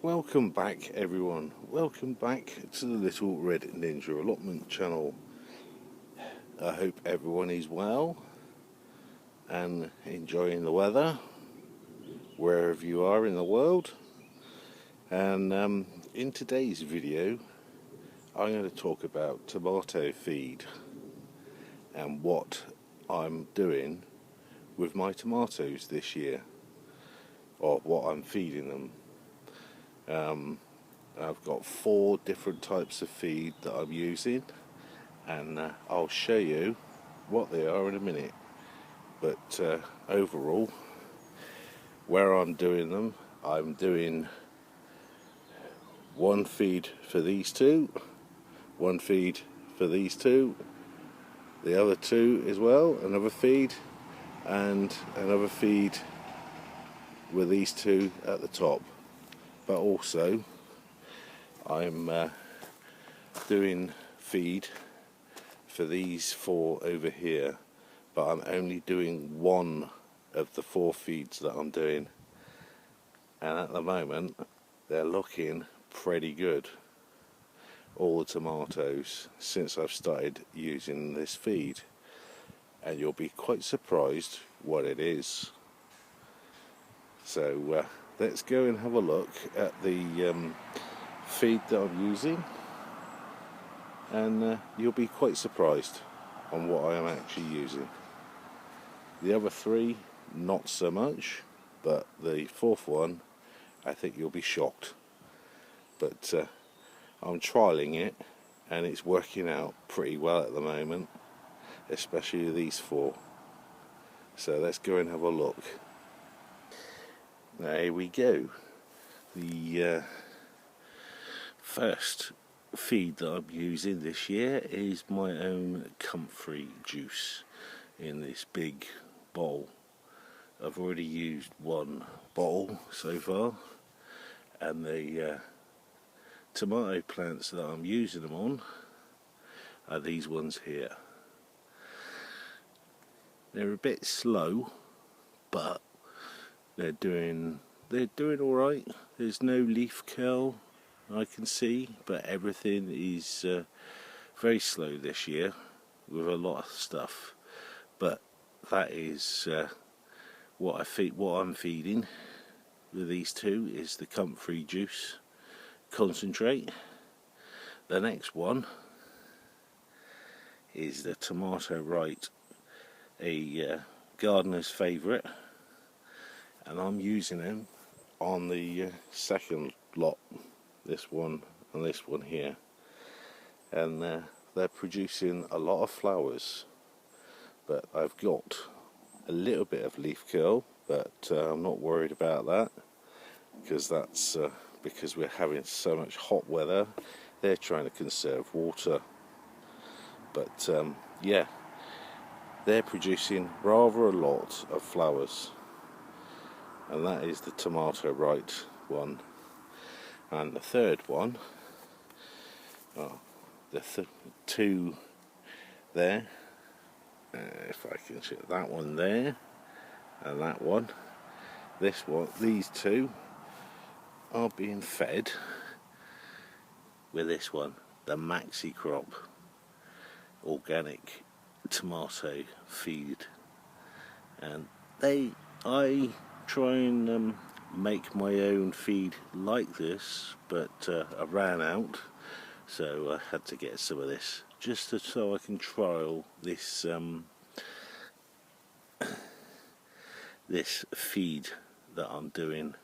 Welcome back everyone, welcome back to the Little Red Ninja Allotment channel. I hope everyone is well and enjoying the weather wherever you are in the world. And in today's video I'm going to talk about tomato feed and what I'm doing with my tomatoes this year, or what I'm feeding them. I've got 4 different types of feed that I'm using, and I'll show you what they are in a minute. But overall, where I'm doing them, I'm doing one feed for these 2, one feed for these 2, the other 2 as well, another feed, and another feed with these 2 at the top. But also I'm doing feed for these 4 over here, but I'm only doing one of the 4 feeds that I'm doing, and at the moment they're looking pretty good, all the tomatoes, since I've started using this feed, and you'll be quite surprised what it is. So let's go and have a look at the feed that I'm using, and you'll be quite surprised on what I am actually using. The other 3 not so much, but the 4th one I think you'll be shocked. But I'm trialling it and it's working out pretty well at the moment, especially these 4. So let's go and have a look. Now, here we go. The first feed that I'm using this year is my own comfrey juice in this big bowl. I've already used 1 bottle so far, and the tomato plants that I'm using them on are these ones here. They're a bit slow, but they're doing alright. There's no leaf curl I can see, but everything is very slow this year with a lot of stuff. But that is what I'm feeding with these 2 is the comfrey juice concentrate. The next one is the Tomato Right, a gardener's favourite, and I'm using them on the second lot, this one and this one here, and they're producing a lot of flowers, but I've got a little bit of leaf curl, but I'm not worried about that, because that's because we're having so much hot weather. They're trying to conserve water, but yeah, they're producing rather a lot of flowers, and that is the Tomato Right one. And the 3rd one, the 2 there, if I can show that one there, and that one, this one, these 2 are being fed with this one, the Maxi Crop organic tomato feed. And I try and make my own feed like this, but I ran out, so I had to get some of this just so I can trial this this feed that I'm doing.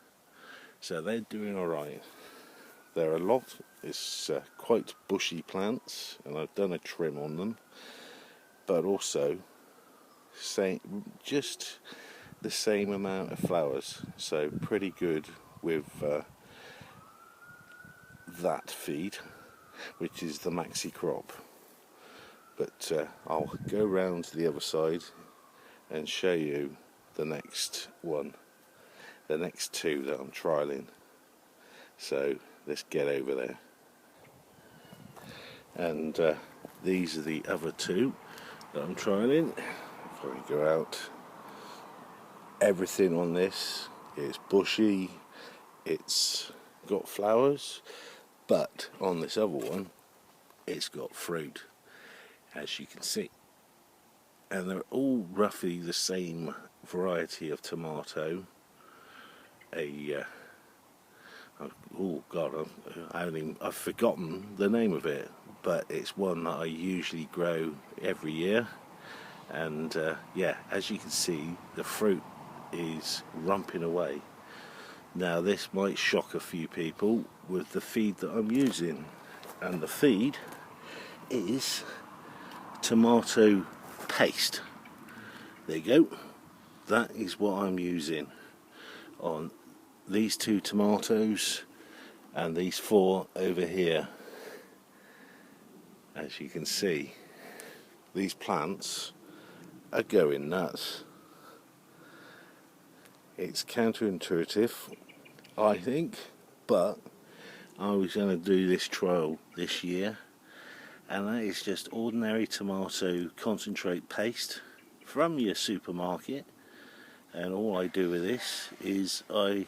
So they're doing alright. They're a lot. It's quite bushy plants, and I've done a trim on them, but also just the same amount of flowers, so pretty good with that feed, which is the Maxi Crop. But I'll go round to the other side and show you the next one, the next 2 that I'm trialling. So let's get over there. And these are the other 2 that I'm trialling. If I go out, everything on this is bushy, it's got flowers, but on this other one it's got fruit, as you can see, and they're all roughly the same variety of tomato. Oh god, I've forgotten the name of it, but it's one that I usually grow every year. And yeah, as you can see, the fruit is rumping away. Now this might shock a few people with the feed that I'm using, and the feed is tomato paste. There you go. That is what I'm using on these 2 tomatoes and these 4 over here. As you can see, these plants are going nuts. It's counterintuitive, I think, but I was going to do this trial this year, and that is just ordinary tomato concentrate paste from your supermarket. And all I do with this is I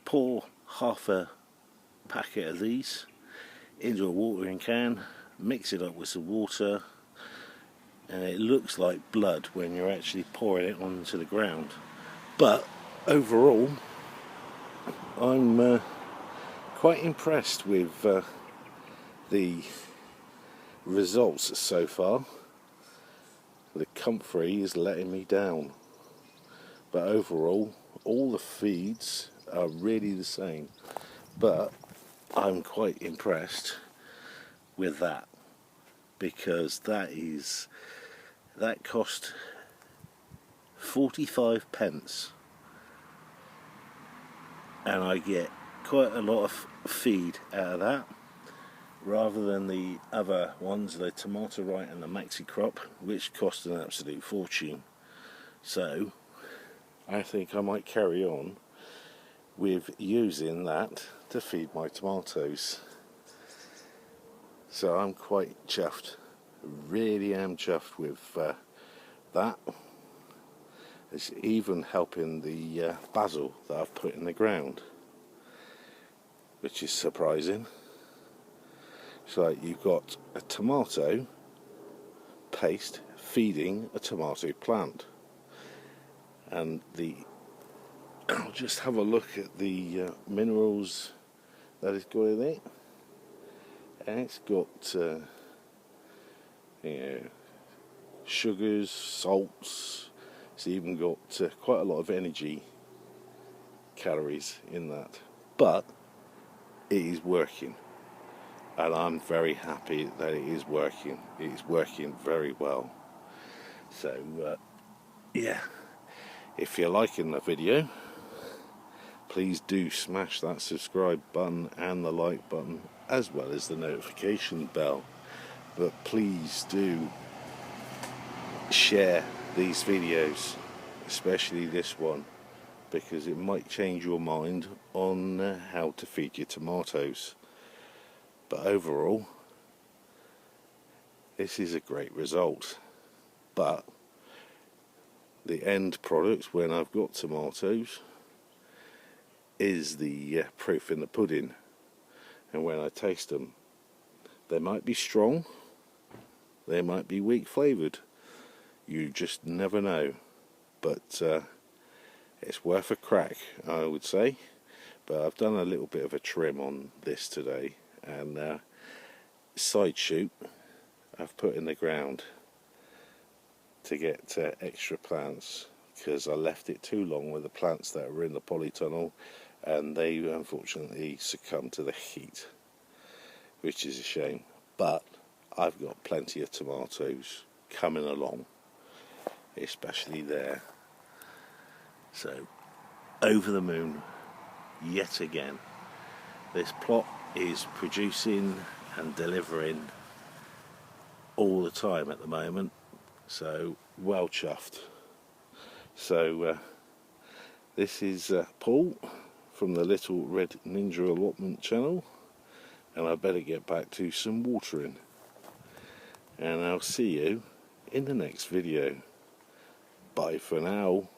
pour half a packet of these into a watering can, mix it up with some water, and it looks like blood when you're actually pouring it onto the ground. But overall, I'm quite impressed with the results so far. The comfrey is letting me down, but overall all the feeds are really the same. But I'm quite impressed with that, because that cost 45p, and I get quite a lot of feed out of that, rather than the other ones, the Tomato Right and the Maxi Crop, which cost an absolute fortune. So I think I might carry on with using that to feed my tomatoes. So I'm quite chuffed, really am chuffed with that. It's even helping the basil that I've put in the ground, which is surprising. So you've got a tomato paste feeding a tomato plant, and I'll just have a look at the minerals that it's got in it, and it's got sugars, salts. It's even got quite a lot of energy calories in that, but it is working, and I'm very happy that it is working. It is working very well. So yeah, if you're liking the video, please do smash that subscribe button and the like button, as well as the notification bell. But please do share these videos, especially this one, because it might change your mind on how to feed your tomatoes. But overall, this is a great result. But the end product, when I've got tomatoes, is the proof in the pudding. And when I taste them, they might be strong, they might be weak flavoured. You just never know. But it's worth a crack, I would say. But I've done a little bit of a trim on this today, and side shoot I've put in the ground to get extra plants, because I left it too long with the plants that were in the polytunnel, and they unfortunately succumbed to the heat, which is a shame. But I've got plenty of tomatoes coming along, especially there. So over the moon yet again. This plot is producing and delivering all the time at the moment, so well chuffed. So this is Paul from the Little Red Ninja Allotment channel, and I better get back to some watering, and I'll see you in the next video. Bye for now.